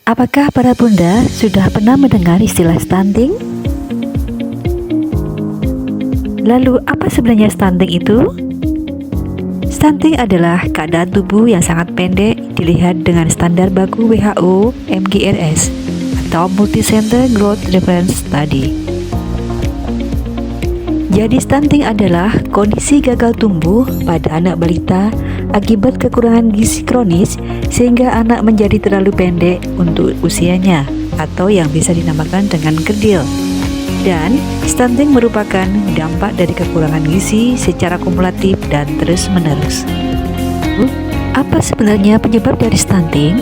Apakah para bunda sudah pernah mendengar istilah stunting? Lalu apa sebenarnya stunting itu? Stunting adalah keadaan tubuh yang sangat pendek dilihat dengan standar baku WHO MGRS atau Multicenter Growth Reference Study. Jadi stunting adalah kondisi gagal tumbuh pada anak balita akibat kekurangan gizi kronis sehingga anak menjadi terlalu pendek untuk usianya atau yang bisa dinamakan dengan kerdil. Dan stunting merupakan dampak dari kekurangan gizi secara kumulatif dan terus-menerus. Apa sebenarnya penyebab dari stunting?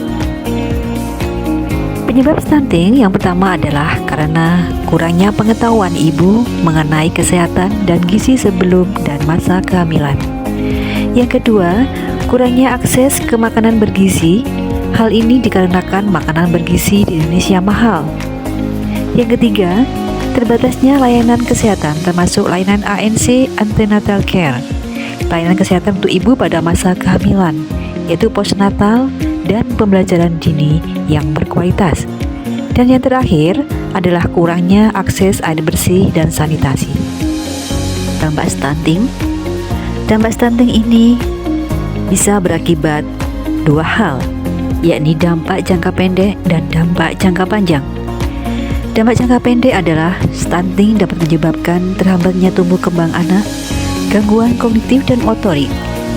Penyebab stunting yang pertama adalah karena kurangnya pengetahuan ibu mengenai kesehatan dan gizi sebelum dan masa kehamilan. Yang kedua, kurangnya akses ke makanan bergizi. Hal ini dikarenakan makanan bergizi di Indonesia mahal. Yang ketiga, terbatasnya layanan kesehatan termasuk layanan ANC antenatal care, layanan kesehatan untuk ibu pada masa kehamilan, yaitu postnatal dan pembelajaran dini yang berkualitas. Dan yang terakhir adalah kurangnya akses air bersih dan sanitasi. Dampak stunting ini bisa berakibat dua hal, yakni dampak jangka pendek dan dampak jangka panjang. Dampak jangka pendek adalah stunting dapat menyebabkan terhambatnya tumbuh kembang anak, gangguan kognitif dan motorik,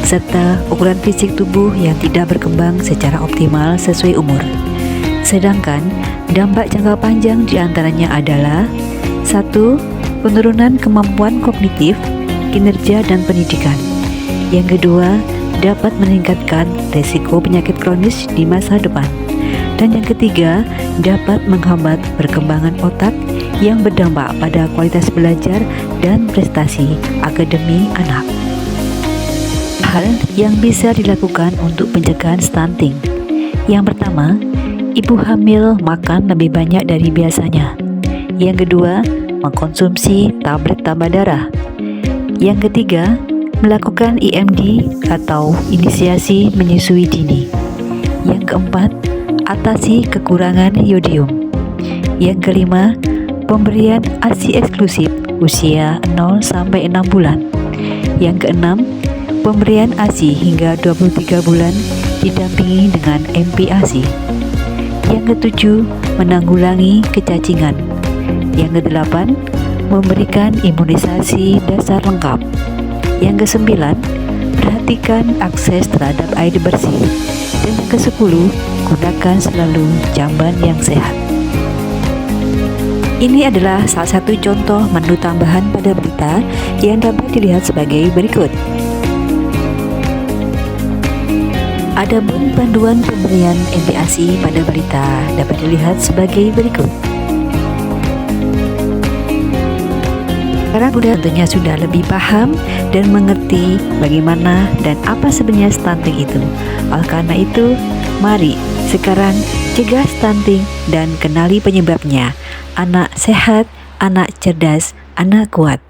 serta ukuran fisik tubuh yang tidak berkembang secara optimal sesuai umur. Sedangkan dampak jangka panjang diantaranya adalah 1. Penurunan kemampuan kognitif, kinerja dan pendidikan. Yang kedua, dapat meningkatkan resiko penyakit kronis di masa depan. Dan yang ketiga, dapat menghambat perkembangan otak yang berdampak pada kualitas belajar dan prestasi akademi anak. Hal yang bisa dilakukan untuk pencegahan stunting. Yang pertama, ibu hamil makan lebih banyak dari biasanya. Yang kedua, mengkonsumsi tablet tambah darah. Yang ketiga, melakukan IMD atau inisiasi menyusui dini. Yang keempat, atasi kekurangan yodium. Yang kelima, pemberian ASI eksklusif usia 0-6 bulan. Yang keenam, pemberian ASI hingga 23 bulan didampingi dengan MPASI. Yang ketujuh, menanggulangi kecacingan. Yang kedelapan, memberikan imunisasi dasar lengkap. Yang kesembilan, perhatikan akses terhadap air bersih. Dan yang kesepuluh, gunakan selalu jamban yang sehat. Ini adalah salah satu contoh menu tambahan pada berita yang dapat dilihat sebagai berikut. Adapun panduan pemberian MPASI pada balita dapat dilihat sebagai berikut. Sekarang tentunya sudah lebih paham dan mengerti bagaimana dan apa sebenarnya stunting itu. Oleh karena itu, mari sekarang cegah stunting dan kenali penyebabnya. Anak sehat, anak cerdas, anak kuat.